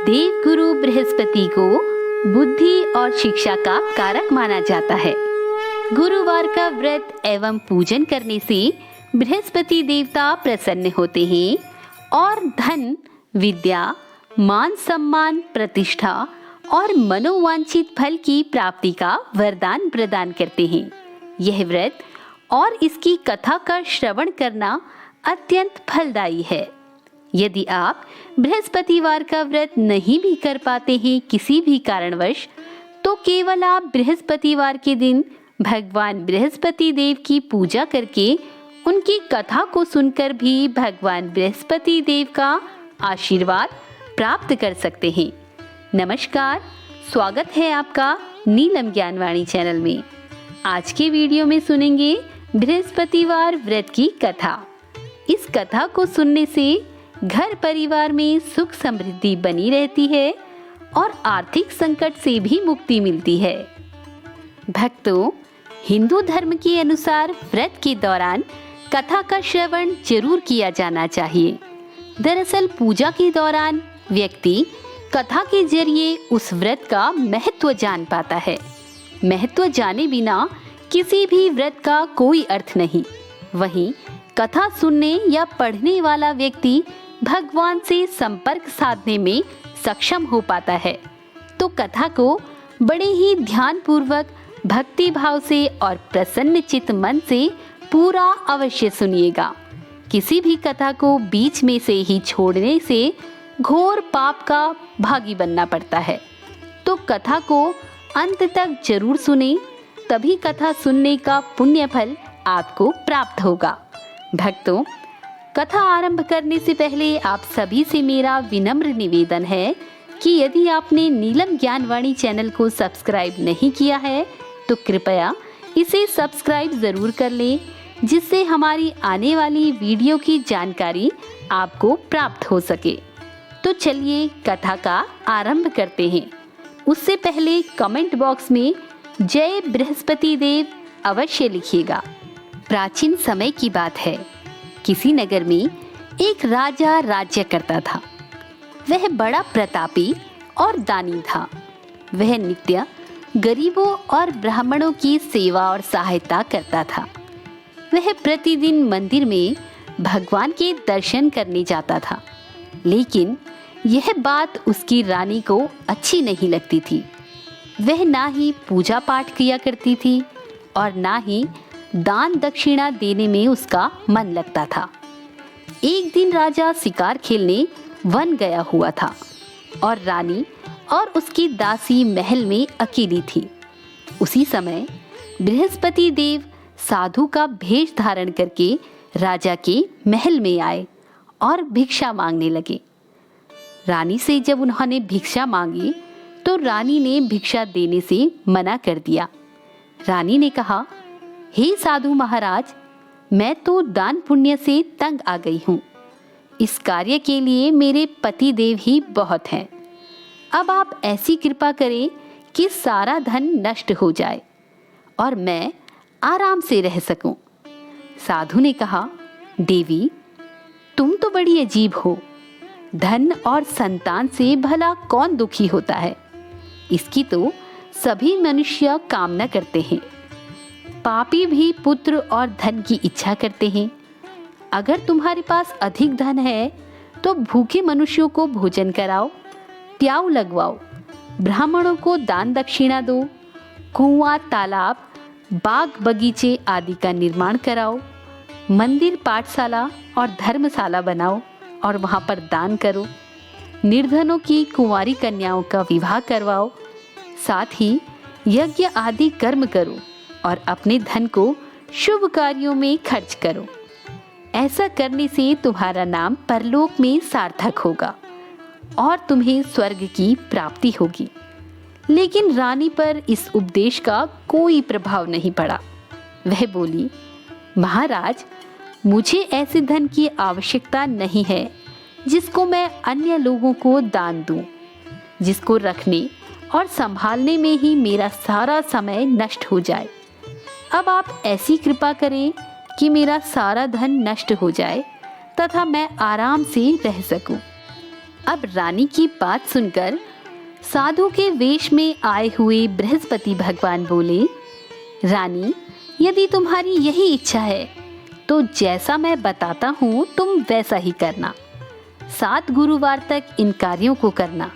देव गुरु बृहस्पति को बुद्धि और शिक्षा का कारक माना जाता है। गुरुवार का व्रत एवं पूजन करने से बृहस्पति देवता प्रसन्न होते हैं और धन, विद्या, मान सम्मान, प्रतिष्ठा और मनोवांछित फल की प्राप्ति का वरदान प्रदान करते हैं। यह व्रत और इसकी कथा का श्रवण करना अत्यंत फलदायी है। यदि आप बृहस्पतिवार का व्रत नहीं भी कर पाते हैं किसी भी कारणवश, तो केवल आप बृहस्पतिवार के दिन भगवान बृहस्पति देव की पूजा करके उनकी कथा को सुनकर भी भगवान बृहस्पति देव का आशीर्वाद प्राप्त कर सकते हैं। नमस्कार, स्वागत है आपका नीलम ज्ञानवाणी चैनल में। आज के वीडियो में सुनेंगे बृहस्पतिवार व्रत की कथा। इस कथा को सुनने से घर परिवार में सुख समृद्धि बनी रहती है और आर्थिक संकट से भी मुक्ति मिलती है। भक्तों, हिंदू धर्म के अनुसार व्रत के दौरान कथा का श्रवण जरूर किया जाना चाहिए। दरअसल पूजा के दौरान व्यक्ति कथा के जरिए उस व्रत का महत्व जान पाता है। महत्व जाने बिना किसी भी व्रत का कोई अर्थ नहीं। वहीं कथा सुनने या पढ़ने वाला व्यक्ति भगवान से संपर्क साधने में सक्षम हो पाता है। तो कथा को बड़े ही ध्यानपूर्वक, भक्ति भाव से और प्रसन्न चित्त मन से पूरा अवश्य सुनिएगा। किसी भी कथा को बीच में से ही छोड़ने से घोर पाप का भागी बनना पड़ता है। तो कथा को अंत तक जरूर सुने, तभी कथा सुनने का पुण्य फल आपको प्राप्त होगा। भक्तों, कथा आरंभ करने से पहले आप सभी से मेरा विनम्र निवेदन है कि यदि आपने नीलम ज्ञानवाणी चैनल को सब्सक्राइब नहीं किया है तो कृपया इसे सब्सक्राइब जरूर कर लें, जिससे हमारी आने वाली वीडियो की जानकारी आपको प्राप्त हो सके। तो चलिए कथा का आरंभ करते हैं। उससे पहले कमेंट बॉक्स में जय बृहस्पति देव अवश्य लिखिएगा। प्राचीन समय की बात है। किसी नगर में एक राजा राज्य करता था। वह बड़ा प्रतापी और दानी था। वह नित्य गरीबों और ब्राह्मणों की सेवा और सहायता करता था। वह प्रतिदिन मंदिर में भगवान के दर्शन करने जाता था, लेकिन यह बात उसकी रानी को अच्छी नहीं लगती थी। वह ना ही पूजा पाठ किया करती थी और ना ही दान दक्षिणा देने में उसका मन लगता था। एक दिन राजा शिकार खेलने वन गया हुआ था और रानी और उसकी दासी महल में अकेली थी। उसी समय बृहस्पति देव साधु का भेष धारण करके राजा के महल में आए और भिक्षा मांगने लगे। रानी से जब उन्होंने भिक्षा मांगी तो रानी ने भिक्षा देने से मना कर दिया। रानी ने कहा, हे साधु महाराज, मैं तो दान पुण्य से तंग आ गई हूँ। इस कार्य के लिए मेरे पति देव ही बहुत हैं। अब आप ऐसी कृपा करें कि सारा धन नष्ट हो जाए और मैं आराम से रह सकूं। साधु ने कहा, देवी, तुम तो बड़ी अजीब हो। धन और संतान से भला कौन दुखी होता है? इसकी तो सभी मनुष्य कामना करते हैं। पापी भी पुत्र और धन की इच्छा करते हैं। अगर तुम्हारे पास अधिक धन है तो भूखे मनुष्यों को भोजन कराओ, प्याऊ लगवाओ, ब्राह्मणों को दान दक्षिणा दो, कुआं, तालाब, बाग बगीचे आदि का निर्माण कराओ, मंदिर, पाठशाला और धर्मशाला बनाओ और वहाँ पर दान करो, निर्धनों की कुंवारी कन्याओं का विवाह करवाओ, साथ ही यज्ञ आदि कर्म करो और अपने धन को शुभ कार्यों में खर्च करो। ऐसा करने से तुम्हारा नाम परलोक में सार्थक होगा और तुम्हें स्वर्ग की प्राप्ति होगी। लेकिन रानी पर इस उपदेश का कोई प्रभाव नहीं पड़ा। वह बोली, महाराज, मुझे ऐसे धन की आवश्यकता नहीं है जिसको मैं अन्य लोगों को दान दूं, जिसको रखने और संभालने में ही मेरा सारा समय नष्ट हो जाए। अब आप ऐसी कृपा करें कि मेरा सारा धन नष्ट हो जाए तथा मैं आराम से रह सकूं। अब रानी की बात सुनकर साधु के वेश में आए हुए बृहस्पति भगवान बोले, रानी, यदि तुम्हारी यही इच्छा है तो जैसा मैं बताता हूँ तुम वैसा ही करना। 7 गुरुवार तक इन कार्यों को करना,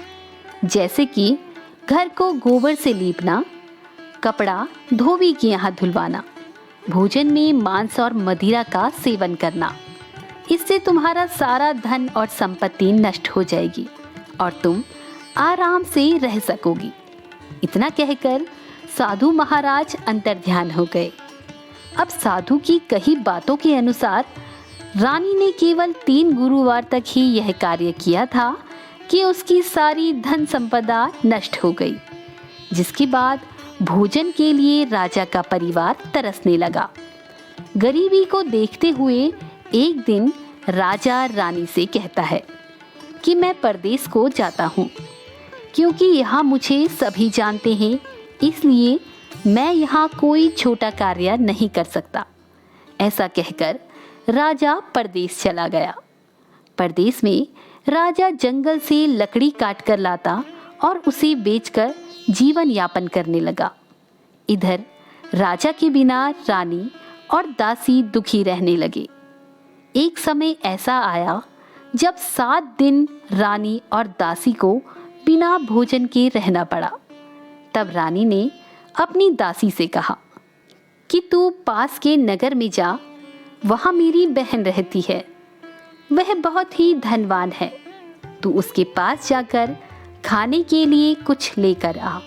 जैसे कि घर को गोबर से लीपना, कपड़ा धोबी के यहाँ धुलवाना, भोजन में मांस और मदिरा का सेवन करना। इससे तुम्हारा सारा धन और संपत्ति नष्ट हो जाएगी और तुम आराम से रह सकोगी। इतना कहकर साधु महाराज अंतर्ध्यान हो गए। अब साधु की कही बातों के अनुसार रानी ने केवल 3 गुरुवार तक ही यह कार्य किया था कि उसकी सारी धन संपदा नष्ट हो गई, जिसके बाद भोजन के लिए राजा का परिवार तरसने लगा। गरीबी को देखते हुए एक दिन राजा रानी से कहता है कि मैं परदेश को जाता हूँ, क्योंकि यहाँ मुझे सभी जानते हैं, इसलिए मैं यहाँ कोई छोटा कार्य नहीं कर सकता। ऐसा कहकर राजा परदेश चला गया। परदेश में राजा जंगल से लकड़ी काट कर लाता और उसे बेचकर जीवन यापन करने लगा। इधर राजा के बिना रानी और दासी दुखी रहने लगे। एक समय ऐसा आया जब 7 दिन रानी और दासी को बिना भोजन के रहना पड़ा। तब रानी ने अपनी दासी से कहा कि तू पास के नगर में जा, वहाँ मेरी बहन रहती है, वह बहुत ही धनवान है। तू उसके पास जाकर खाने के लिए कुछ लेकर आ,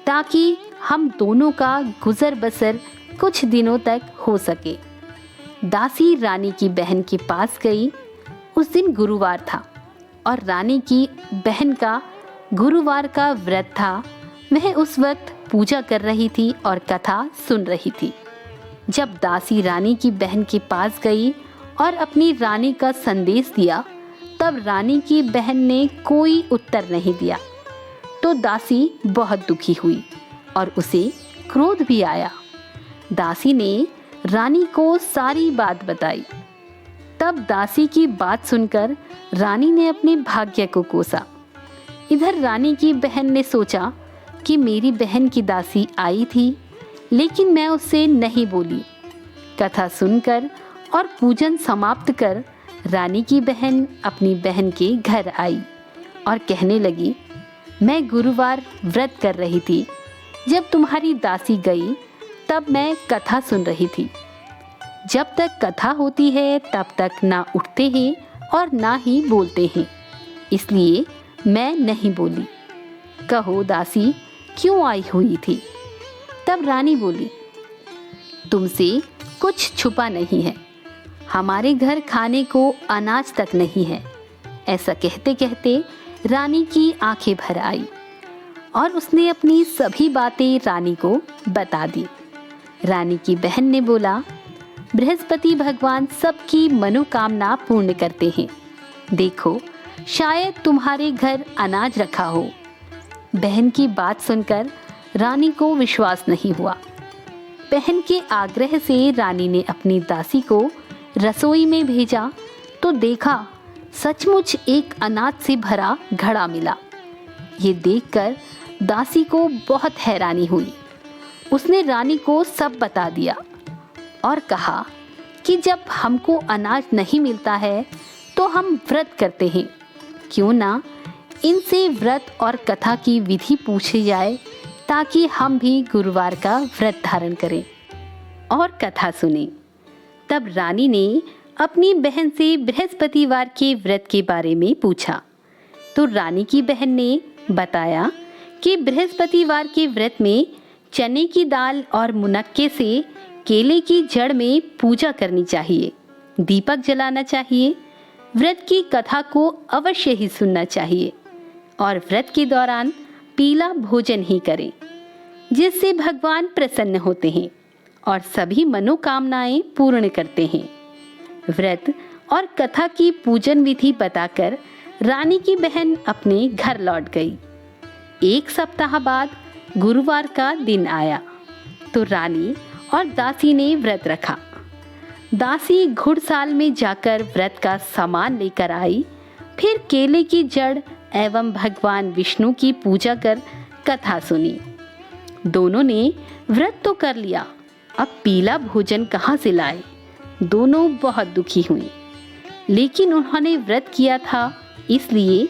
ताकि हम दोनों का गुजर बसर कुछ दिनों तक हो सके। दासी रानी की बहन के पास गई। उस दिन गुरुवार था और रानी की बहन का गुरुवार का व्रत था। वह उस वक्त पूजा कर रही थी और कथा सुन रही थी। जब दासी रानी की बहन के पास गई और अपनी रानी का संदेश दिया, तब रानी की बहन ने कोई उत्तर नहीं दिया, तो दासी बहुत दुखी हुई और उसे क्रोध भी आया। दासी ने रानी को सारी बात बताई। तब दासी की बात सुनकर रानी ने अपने भाग्य को कोसा। इधर रानी की बहन ने सोचा कि मेरी बहन की दासी आई थी, लेकिन मैं उससे नहीं बोली। कथा सुनकर और पूजन समाप्त कर रानी की बहन अपनी बहन के घर आई और कहने लगी, मैं गुरुवार व्रत कर रही थी। जब तुम्हारी दासी गई तब मैं कथा सुन रही थी। जब तक कथा होती है तब तक ना उठते हैं और ना ही बोलते हैं, इसलिए मैं नहीं बोली। कहो दासी, क्यों आई हुई थी? तब रानी बोली, तुमसे कुछ छुपा नहीं है, हमारे घर खाने को अनाज तक नहीं है। ऐसा कहते कहते रानी की आंखें भर आई और उसने अपनी सभी बातें रानी को बता दी। रानी की बहन ने बोला, बृहस्पति भगवान सबकी मनोकामना पूर्ण करते हैं। देखो, शायद तुम्हारे घर अनाज रखा हो। बहन की बात सुनकर रानी को विश्वास नहीं हुआ। बहन के आग्रह से रानी ने अपनी दासी को रसोई में भेजा तो देखा सचमुच एक अनाज से भरा घड़ा मिला। ये देखकर दासी को बहुत हैरानी हुई। उसने रानी को सब बता दिया और कहा कि जब हमको अनाज नहीं मिलता है तो हम व्रत करते हैं, क्यों ना इनसे व्रत और कथा की विधि पूछी जाए, ताकि हम भी गुरुवार का व्रत धारण करें और कथा सुने। तब रानी ने अपनी बहन से बृहस्पतिवार के व्रत के बारे में पूछा, तो रानी की बहन ने बताया कि बृहस्पतिवार के व्रत में चने की दाल और मुनक्के से केले की जड़ में पूजा करनी चाहिए, दीपक जलाना चाहिए, व्रत की कथा को अवश्य ही सुनना चाहिए और व्रत के दौरान पीला भोजन ही करें, जिससे भगवान प्रसन्न होते हैं और सभी मनोकामनाएं पूर्ण करते हैं। व्रत और कथा की पूजन विधि बताकर रानी की बहन अपने घर लौट गई। 1 सप्ताह बाद गुरुवार का दिन आया तो रानी और दासी ने व्रत रखा। दासी घुड़साल में जाकर व्रत का सामान लेकर आई फिर केले की जड़ एवं भगवान विष्णु की पूजा कर कथा सुनी। दोनों ने व्रत तो कर लिया, अब पीला भोजन कहाँ से लाए? दोनों बहुत दुखी हुई, लेकिन उन्होंने व्रत किया था इसलिए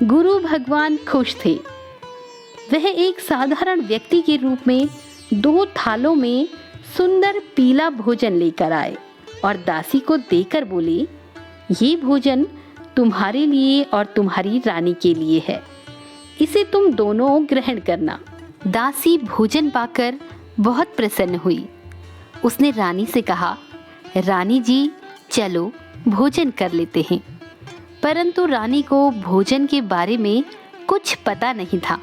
गुरु भगवान खुश थे। वह एक साधारण व्यक्ति के रूप में 2 थालों में सुंदर पीला भोजन लेकर आए और दासी को देकर बोले, ये भोजन तुम्हारे लिए और तुम्हारी रानी के लिए है, इसे तुम दोनों ग्रहण करना। दासी भोजन पाकर बहुत प्रसन्न हुई। उसने रानी से कहा, रानी जी चलो भोजन कर लेते हैं। परंतु रानी को भोजन के बारे में कुछ पता नहीं था,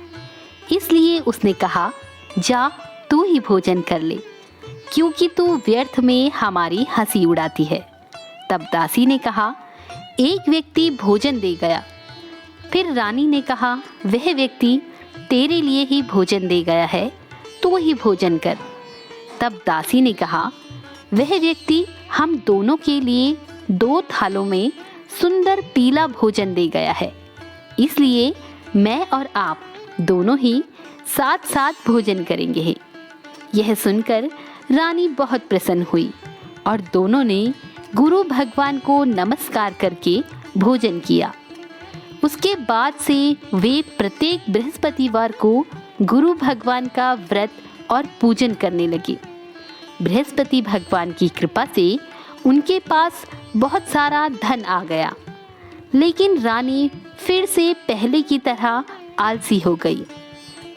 इसलिए उसने कहा, जा तू ही भोजन कर ले, क्योंकि तू व्यर्थ में हमारी हंसी उड़ाती है। तब दासी ने कहा, एक व्यक्ति भोजन दे गया। फिर रानी ने कहा, वह व्यक्ति तेरे लिए ही भोजन दे गया है, तू ही भोजन कर। तब दासी ने कहा, वह व्यक्ति हम दोनों के लिए 2 थालों में सुंदर पीला भोजन दे गया है, इसलिए मैं और आप दोनों ही साथ साथ भोजन करेंगे। यह सुनकर रानी बहुत प्रसन्न हुई और दोनों ने गुरु भगवान को नमस्कार करके भोजन किया। उसके बाद से वे प्रत्येक बृहस्पतिवार को गुरु भगवान का व्रत और पूजन करने लगे। बृहस्पति भगवान की कृपा से उनके पास बहुत सारा धन आ गया, लेकिन रानी फिर से पहले की तरह आलसी हो गई।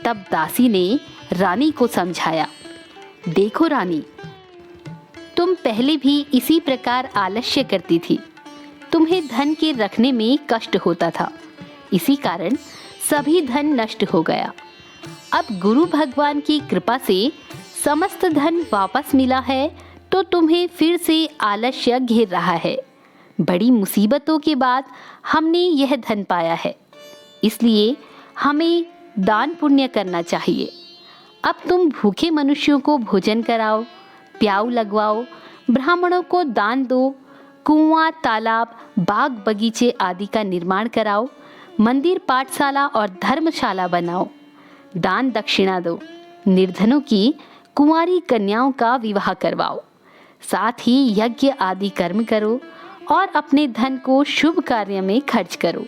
तब दासी ने रानी को समझाया, देखो रानी, तुम पहले भी इसी प्रकार आलस्य करती थी, तुम्हें धन के रखने में कष्ट होता था, इसी कारण सभी धन नष्ट हो गया। अब गुरु भगवान की कृपा से समस्त धन वापस मिला है, तो तुम्हें फिर से आलस्य घेर रहा है। बड़ी मुसीबतों के बाद हमने यह धन पाया है, इसलिए हमें दान पुण्य करना चाहिए। अब तुम भूखे मनुष्यों को भोजन कराओ, प्याऊ लगवाओ, ब्राह्मणों को दान दो, कुआं, तालाब, बाग बगीचे आदि का निर्माण कराओ, मंदिर, पाठशाला और धर्मशाला बनाओ, दान दक्षिणा दो, निर्धनों की कुंवारी कन्याओं का विवाह करवाओ, साथ ही यज्ञ आदि कर्म करो और अपने धन को शुभ कार्य में खर्च करो,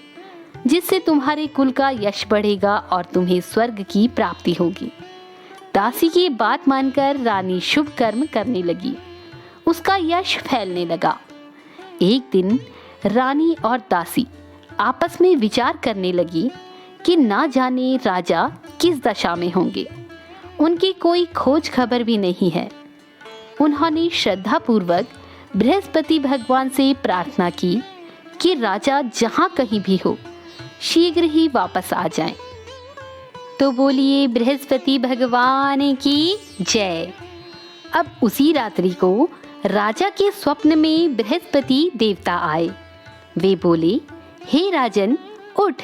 जिससे तुम्हारे कुल का यश बढ़ेगा और तुम्हें स्वर्ग की प्राप्ति होगी। दासी की बात मानकर रानी शुभ कर्म करने लगी। उसका यश फैलने लगा। एक दिन रानी और दासी आपस में विचार करने लगी कि ना जाने राजा किस दशा में होंगे। उनकी कोई खोज खबर भी नहीं है। उन्होंने श्रद्धापूर्वक बृहस्पति भगवान से प्रार्थना की कि राजा जहाँ कहीं भी हो शीघ्र ही वापस आ जाएं। तो बोलिए बृहस्पति भगवान की जय। अब उसी रात्रि को राजा के स्वप्न में बृहस्पति देवता आए। वे बोले, हे राजन उठ,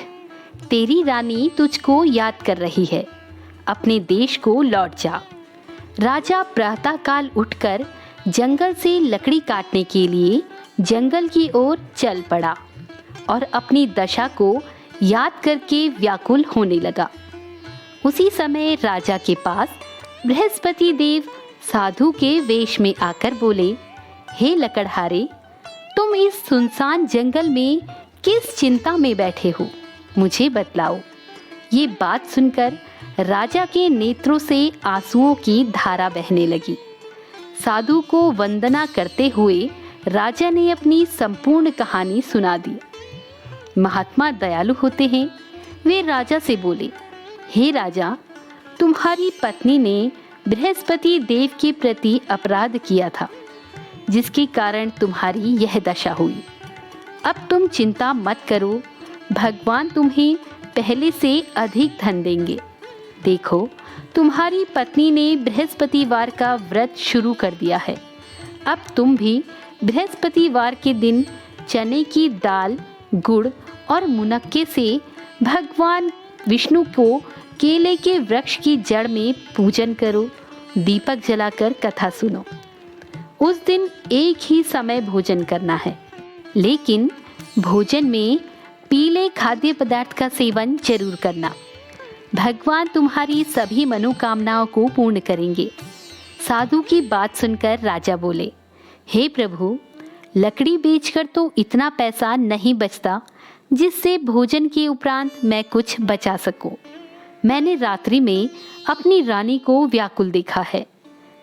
तेरी रानी तुझको याद कर रही है, अपने देश को लौट जा। राजा प्रातःकाल उठकर जंगल से लकड़ी काटने के लिए जंगल की ओर चल पड़ा और अपनी दशा को याद करके व्याकुल होने लगा। उसी समय राजा के पास बृहस्पति देव साधु के वेश में आकर बोले, हे लकड़हारे, तुम इस सुनसान जंगल में किस चिंता में बैठे हो, मुझे बतलाओ। ये बात सुनकर राजा के नेत्रों से आंसुओं की धारा बहने लगी। साधु को वंदना करते हुए राजा ने अपनी संपूर्ण कहानी सुना दी। महात्मा दयालु होते हैं। वे राजा से बोले, हे राजा, तुम्हारी पत्नी ने बृहस्पति देव के प्रति अपराध किया था, जिसके कारण तुम्हारी यह दशा हुई। अब तुम चिंता मत करो, भगवान तुम्हें पहले से अधिक धन देंगे। देखो, तुम्हारी पत्नी ने बृहस्पतिवार का व्रत शुरू कर दिया है। अब तुम भी बृहस्पतिवार के दिन चने की दाल, गुड़ और मुनक्के से भगवान विष्णु को केले के वृक्ष की जड़ में पूजन करो, दीपक जलाकर कथा सुनो। उस दिन एक ही समय भोजन करना है, लेकिन भोजन में पीले खाद्य पदार्थ का सेवन जरूर करना। भगवान तुम्हारी सभी मनोकामनाओं को पूर्ण करेंगे। साधु की बात सुनकर राजा बोले, हे प्रभु, लकड़ी बेचकर तो इतना पैसा नहीं बचता जिससे भोजन के उपरांत मैं कुछ बचा सकूं। मैंने रात्रि में अपनी रानी को व्याकुल देखा है।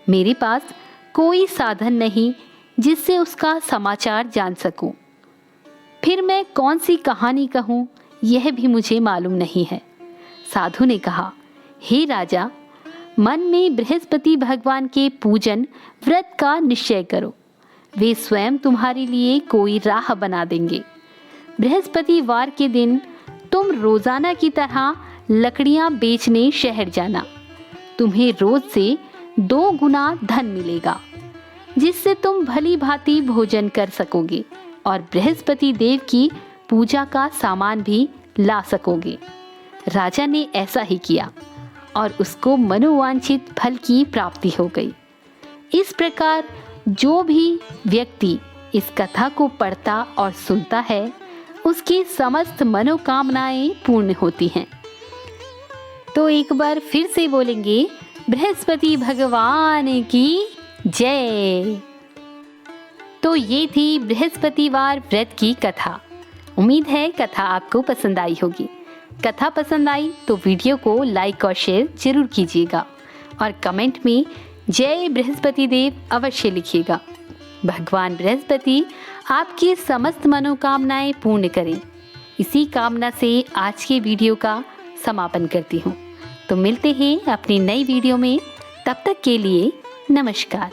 मेरे पास कोई साधन नहीं जिससे उसका समाचार जान सकूं। फिर मैं कौन सी कहानी कहूं, यह भी मुझे मालूम नहीं है। साधु ने कहा, हे राजा, मन में बृहस्पति भगवान के पूजन व्रत का निश्चय करो। वे स्वयं तुम्हारे लिए कोई राह बना देंगे। बृहस्पतिवार के दिन तुम रोजाना की तरह लकड़ियां बेचने शहर जाना। तुम्हें रोज से 2 गुना धन मिलेगा, जिससे तुम भली भांति भोजन कर सकोगे और बृहस्पति देव की पूजा का सामान भी ला सकोगे। राजा ने ऐसा ही किया और उसको मनोवांछित फल की प्राप्ति हो गई। इस प्रकार जो भी व्यक्ति इस कथा को पढ़ता और सुनता है, उसकी समस्त मनोकामनाएं पूर्ण होती हैं। तो एक बार फिर से बोलेंगे, बृहस्पति भगवान की जय। तो ये थी बृहस्पतिवार व्रत की कथा। उम्मीद है कथा आपको पसंद आई होगी। कथा पसंद आई तो वीडियो को लाइक और शेयर जरूर कीजिएगा और कमेंट में जय बृहस्पति देव अवश्य लिखिएगा। भगवान बृहस्पति आपकी समस्त मनोकामनाएं पूर्ण करें। इसी कामना से आज के वीडियो का समापन करती हूँ। तो मिलते हैं अपनी नई वीडियो में। तब तक के लिए नमस्कार।